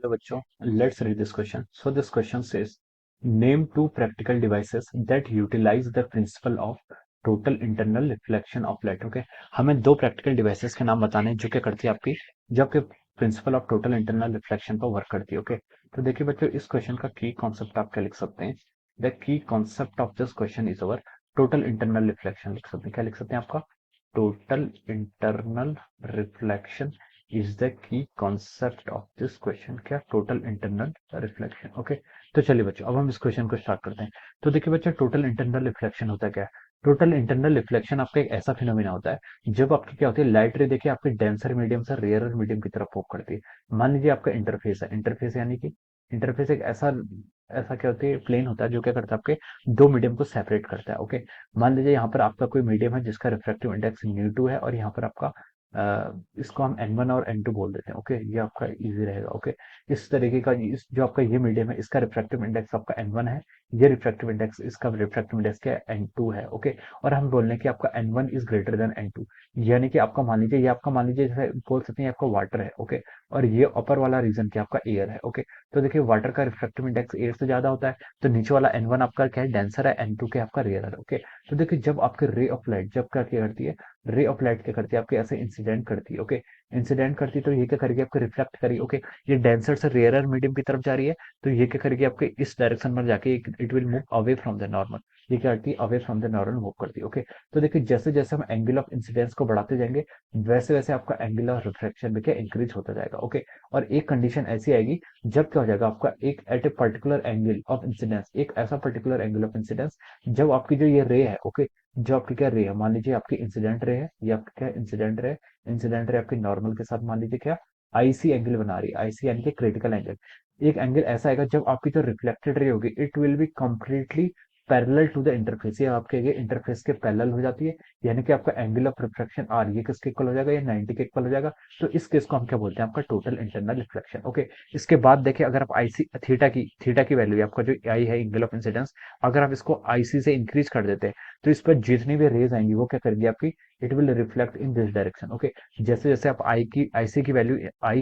Hello बच्चों, let's read this question. So this question says, name two practical devices that utilize the principle of total internal reflection of light. Okay, हमें दो practical devices के नाम बताने हैं जो क्या करती है आपकी जो आपके principal of total internal reflection पर वर्क करती है. ओके, तो देखिए बच्चों, इस क्वेश्चन का की कॉन्सेप्ट आप क्या लिख सकते हैं. The key concept of this question is our total internal reflection. लिख सकते हैं, क्या लिख सकते हैं आपका total internal reflection is the key concept of this question. क्या? Total internal reflection. ओके, तो चलिए बच्चों, अब हम इस क्वेश्चन को स्टार्ट करते हैं. तो देखिए बच्चों, टोटल इंटरनल रिफ्लेक्शन होता क्या है. टोटल इंटरनल रिफ्लेक्शन आपका एक ऐसा फिनोमिना होता है जब आपकी क्या होती है, लाइट रे देखिए आपके डेंसर मीडियम से रेयरर मीडियम की तरफ मूव करती है. मान लीजिए आपका इंटरफेस है. इंटरफेस यानी कि इंटरफेस एक ऐसा ऐसा क्या होती है, प्लेन होता है जो क्या करता है आपके दो मीडियम को सेपरेट करता है. ओके, मान लीजिए यहाँ पर आपका कोई मीडियम है जिसका रिफ्रैक्टिव इंडेक्स न्यू 2 है और यहाँ पर आपका इसको हम N1 और N2 बोल देते हैं. ओके, ये आपका इजी रहेगा. ओके, इस तरीके का इस जो आपका ये मीडियम है इसका रिफ्रैक्टिव इंडेक्स आपका N1 है. ये रिफ्रैक्टिव इंडेक्स इसका रिफ्रैक्टिव इंडेक्स क्या है, N2 है. ओके, और हम बोल रहे हैं कि आपका N1 is greater than N2, यानी कि आपका मान लीजिए, ये आपका मान लीजिए जैसे बोल सकते हैं आपका वाटर है. ओके, और ये अपर वाला रीजन क्या आपका एयर है. ओके, तो देखिए वाटर का रिफ्रैक्टिव इंडेक्स एयर से ज्यादा होता है, तो नीचे वाला N1 आपका क्या है, डेंसर है. N2 क्या आपका रेयर है. ओके, तो देखिए जब आपके रे ऑफ लाइट जब क्या करती है, रे ऑफ लाइट क्या करती है आपके ऐसे इंसिडेंट करती है. ओके, इंसिडेंट करती है तो ये क्या करेगी आपको रिफ्लेक्ट करेगी. ओके, ये डेंसर से रेयरर मीडियम की तरफ जा रही है, तो ये क्या करेगी आपके इस डायरेक्शन में जाके it will move away from the normal. ये क्या करती है, away from the normal move करती है. ओके, तो देखिए जैसे जैसे हम एंगल ऑफ इंसिडेंस को बढ़ाते जाएंगे वैसे वैसे आपका एंगल ऑफ रिफ्रैक्शन भी क्या इंक्रीज होता जाएगा. ओके, और एक कंडीशन ऐसी आएगी जब क्या हो जाएगा आपका एक at a particular angle of incidence, एक ऐसा पर्टिकुलर एंगल ऑफ इंसिडेंस जब आपकी जो ये रे है. ओके, जो आपकी क्या रे है, मान लीजिए आपकी इंसिडेंट रे है, ये आपकी क्या इंसिडेंट रे, इंसिडेंट रे आपकी नॉर्मल के साथ मान लीजिए क्या आईसी एंगल बना रही है. आईसी यानी कि क्रिटिकल एंगल. एक एंगल ऐसा आएगा जब आपकी जो रिफ्लेक्टेड रे होगी it will be completely parallel to the interface. ये आपके ये इंटरफेस के पैरेलल हो जाती है, यानी कि आपका एंगल ऑफ रिफ्लेक्शन आर ये किसके इक्वल हो जाएगा, ये 90 के इक्वल हो जाएगा. तो इस केस को हम क्या बोलते हैं, आपका टोटल इंटरनल रिफ्लेक्शन. ओके, इसके बाद देखिए अगर आप आईसी थीटा की वैल्यू आपका जो आई है एंगल ऑफ इंसिडेंस, अगर आप इसको आईसी से इंक्रीज कर देते हैं तो इस पर जितनी भी रेज आएंगी वो क्या करेगी आपकी, it will reflect in this direction. Okay, जैसे जैसे आप आई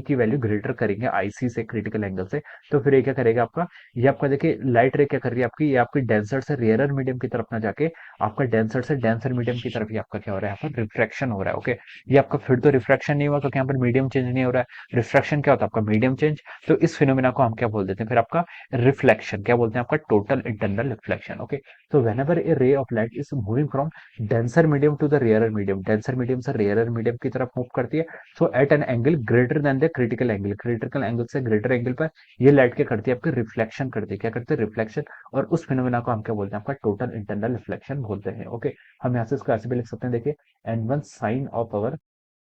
की वैल्यू ग्रेटर करेंगे आईसी से क्रिटिकल एंगल से, तो फिर ये क्या करेगा आपका, ये आपका देखिए लाइट रे क्या कर रही है आपकी, ये आपकी डेंसर से रेयरर मीडियम की तरफ ना जाके आपका डेंसर से डेंसर मीडियम की तरफ ही आपका क्या हो रहा है, यहाँ पर रिफ्रैक्शन हो रहा है. ओके, ये आपका फिर तो रिफ्रैक्शन नहीं हुआ क्योंकि यहाँ पर मीडियम चेंज नहीं हो रहा है. रिफ्रैक्शन क्या होता है आपका, मीडियम चेंज. तो इस फिनोमिना को हम क्या बोल देते हैं फिर आपका रिफ्लेक्शन. क्या बोलते हैं आपका total internal reflection. Okay, so whenever a ray of light is moving from denser medium to the rarer medium, denser medium से rarer medium की तरफ मूव करती है, so at an angle greater than the critical angle, critical angle से greater angle पर ये light क्या करती है आपकी रिफ्लेक्शन करती है. क्या करती है, रिफ्लेक्शन. और उस फिनोमेना को हम क्या बोलते हैं, आपका टोटल इंटरनल रिफ्लेक्शन बोलते हैं. ओके, हम यहाँ से इसको ऐसे भी लिख सकते हैं. देखिए N1 sine of our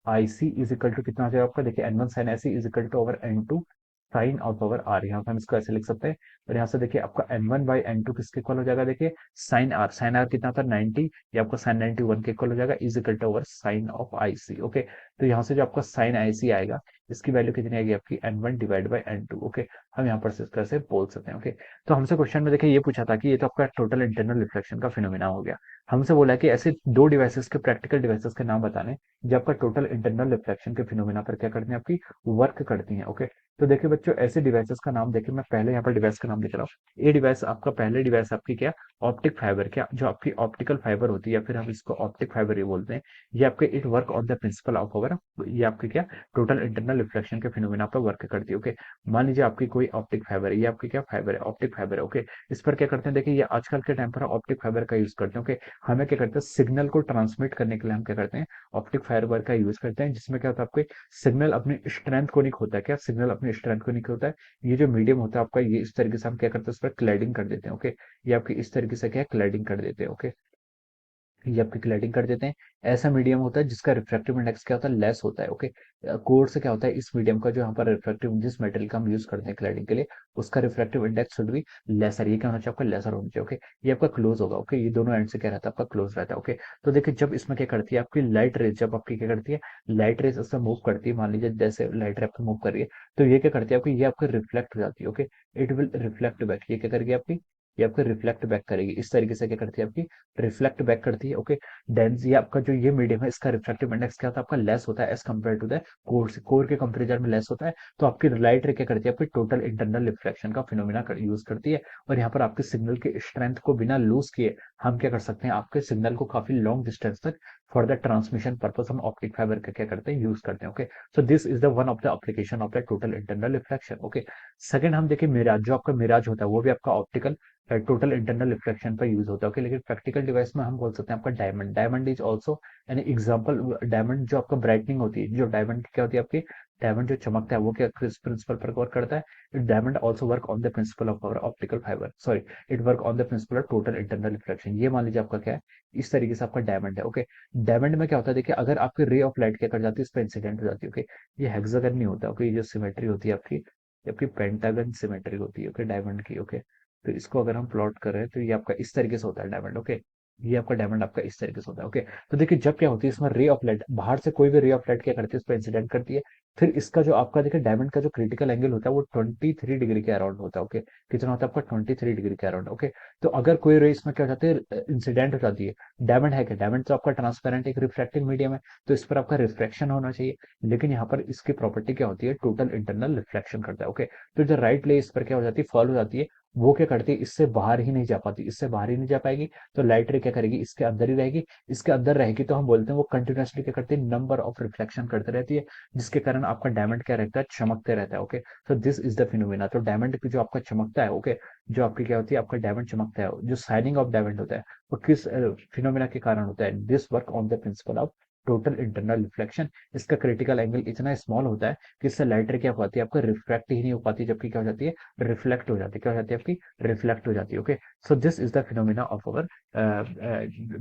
i c is equal to कितना हो जाएगा आपका, देखिए N1 sine i c is equal to our N2 sine of our r. यहाँ पे हम इसको ऐसे लिख सकते हैं. और यहाँ से देखिए आपका N1 बाई N2 किसके इक्वल हो जाएगा, देखिए साइन आर. साइन आर कितना था 90, ये आपका साइन 91 के इक्वल हो जाएगा is equal to our sine of i c. Okay, तो यहाँ से जो आपका साइन आई सी आएगा इसकी वैल्यू कितनी आएगी आपकी N1 divide by N2. Okay, हम यहाँ पर से इस तरह से बोल सकते हैं. ओके, तो हमसे क्वेश्चन में देखिए ये पूछा था कि ये तो आपका टोटल इंटरनल रिफ्लेक्शन का फिनोमिना हो गया. हमसे बोला है कि ऐसे दो डिवाइसेस के प्रैक्टिकल डिवाइसेस के नाम बताने जो आपका टोटल इंटरनल रिफ्लेक्शन के फिनोमिना पर क्या करती हैं, आपकी वर्क करती हैं. ओके, तो देखिए बच्चों, ऐसे डिवाइसेस का नाम देखिए, मैं पहले यहाँ पर डिवाइस का नाम लिख रहा हूँ. ये डिवाइस आपका पहले डिवाइस आपकी क्या, ऑप्टिक फाइबर. क्या जो आपकी ऑप्टिकल फाइबर होती है या फिर हम इसको ऑप्टिक फाइबर ही बोलते हैं, ये आपके it work on the principle of अवर, ये आपकी क्या टोटल इंटरनल रिफ्लेक्शन के फिनोमिना पर वर्क करती है. ओके, मान लीजिए आपकी कोई ऑप्टिक फाइबर है, ये आपकी क्या फाइबर है, ऑप्टिक फाइबर है. ओके, इस पर क्या करते हैं, देखिए ये आजकल के टाइम पर ऑप्टिक फाइबर का यूज करते हैं. ओके, हमें क्या करते हैं, सिग्नल को ट्रांसमिट करने के लिए हम क्या करते हैं, ऑप्टिक फाइबर का यूज करते हैं, जिसमें क्या होता है आपके सिग्नल अपनी स्ट्रेंथ को नहीं खोता है. क्या सिग्नल अपनी स्ट्रेंथ को नहीं खोता है, ये जो मीडियम होता है आपका, ये इस तरीके से हम क्या करते हैं, उस पर क्लैडिंग कर देते हैं. ओके, ये आपकी इस तरीके से क्या क्लैडिंग कर देते हैं. ओके, ये आपकी क्लैडिंग कर देते हैं. ऐसा मीडियम होता है जिसका रिफ्रैक्टिव इंडेक्स क्या होता है, लेस होता है. ओके, कोर से क्या होता है, इस मीडियम का जो यहाँ पर रिफ्रैक्टिव जिस मेटल का हम यूज करते हैं क्लैडिंग के लिए, उसका रिफ्रैक्टिव इंडेक्स शुड भी लेसर. ये क्या होना चाहिए आपका, लेसर होना चाहिए. ओके, ये आपका क्लोज होगा. ओके, ये दोनों एंड से क्या रहता है आपका क्लोज रहता है. ओके, तो देखिए जब इसमें क्या करती है आपकी लाइट रेज, जब आपकी क्या करती है लाइट रेज इससे मूव करती है, मान लीजिए जैसे लाइट रे आपकी मूव कर रही है, तो ये क्या करती है आपकी, ये आपकी रिफ्लेक्ट हो जाती है. Okay, it will reflect back. ये क्या करेगी आपकी, ये आपका रिफ्लेक्ट बैक करेगी, इस तरीके से क्या करती है आपकी रिफ्लेक्ट बैक करती है। ओके, डेंस ये आपका जो ये मीडियम है इसका रिफ्लेक्टिव इंडेक्स क्या होता है आपका लेस होता है as compare to the core से, कोर के कंपेरिजन में लेस होता है। तो आपकी लाइट रे क्या करती है आपकी टोटल इंटरनल रिफ्लेक्शन का फिनोमिना यूज करती है, और यहाँ पर आपके सिग्नल के स्ट्रेंथ को बिना लूज किए हम क्या कर सकते हैं, आपके सिग्नल को काफी लॉन्ग डिस्टेंस तक फॉर द ट्रांसमिशन पर्पस हम ऑप्टिक फाइबर का क्या करते हैं यूज करते हैं। Okay, so this is the one of the application of the total internal reflection. Okay, second हम देखें मिराज, जो आपका मिराज होता है वो भी आपका ऑप्टिकल टोटल इंटरनल रिफ्लेक्शन पर यूज होता है। ओके, लेकिन प्रैक्टिकल डिवाइस में हम बोल सकते हैं आपका diamond, diamond is also an example. Diamond जो आपका ब्राइटनिंग होती है, जो डायमंड क्या होती है आपकी, डायमंड जो चमकता है वो क्या किस प्रिंसिपल पर वर्क करता है, diamond also work on the principle of our optical fibre, sorry it work on the principle of total internal reflection. ये मान लीजिए आपका क्या है, इस तरीके से आपका डायमंड है। ओके, डायमंड में क्या होता है देखिए, अगर आपकी रे ऑफ लाइट क्या कर जाती है इस पर इंसिडेंट हो जाती है। ओके, ये हेक्सागन नहीं होता। ओके, ये जो सिमेट्री होती है आपकी, ये आपकी पेंटागन सिमेट्री होती है। ओके, डायमंड की। ओके, तो इसको अगर हम प्लॉट करें तो ये आपका इस तरीके से होता है डायमंड। ओके, ये आपका डायमंड आपका इस तरीके से होता है। ओके, तो देखिए जब क्या होती है इसमें रे ऑफ लाइट, बाहर से कोई भी रे ऑफ लाइट क्या करती है इस पर इंसिडेंट करती है, फिर इसका जो आपका देखिए डायमंड का जो क्रिटिकल एंगल होता है वो 23 डिग्री के अराउंड होता है। ओके, कितना होता है आपका 23 डिग्री के अराउंड। ओके, तो अगर कोई रे इसमें क्या हो जाती है इंसिडेंट हो जाती है, डायमंड है क्या, डायमंड तो आपका ट्रांसपेरेंट एक रिफ्लेक्टिव मीडियम है, तो इस पर आपका रिफ्लेक्शन होना चाहिए, लेकिन यहाँ पर इसकी प्रॉपर्टी क्या होती है, टोटल इंटरनल रिफ्लेक्शन करता है। ओके, तो जो राइट रे इस पर क्या हो जाती है फॉल हो जाती है, वो क्या करती है इससे बाहर ही नहीं जा पाती, इससे बाहर ही नहीं जा पाएगी, तो लाइट रे क्या करेगी इसके अंदर ही रहेगी। इसके अंदर रहेगी तो हम बोलते हैं वो कंटिन्यूअसली क्या करती है नंबर ऑफ रिफ्लेक्शन करते रहती है, जिसके कारण आपका डायमंड क्या रहता है चमकते रहता है। ओके, तो दिस इज द फिनोमिना। तो डायमंड की जो आपका चमकता है, ओके, जो आपकी क्या होती है आपका डायमंड चमकता है, जो साइनिंग ऑफ डायमंड होता है वो किस फिनोमिना के कारण होता है, this work on the principle of total internal reflection. इसका क्रिटिकल एंगल इतना स्मॉल होता है कि इससे लाइट रे क्या हो पाती है आपको रिफ्लेक्ट ही नहीं हो पाती, जबकि क्या हो जाती है रिफ्लेक्ट हो जाती है, क्या हो जाती है आपकी रिफ्लेक्ट हो जाती है। Okay, so this is the phenomena of our,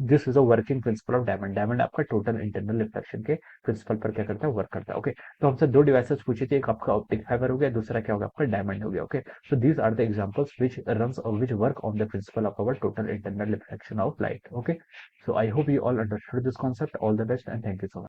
this is a working principle of diamond. Diamond आपका टोटल इंटरनल रिफ्लेक्शन के प्रिंसिपल पर क्या करता है वर्क करता है। ओके, तो हमसे दो डिवाइसेस पूछे थे, एक आपका ऑप्टिक फाइबर हो गया, दूसरा क्या होगा आपका डायमंड हो गया। Okay, so these are the examples which runs और which work on the principle of our total internal reflection of light. Okay, so I hope you all understood this concept. All the best and thank you so much.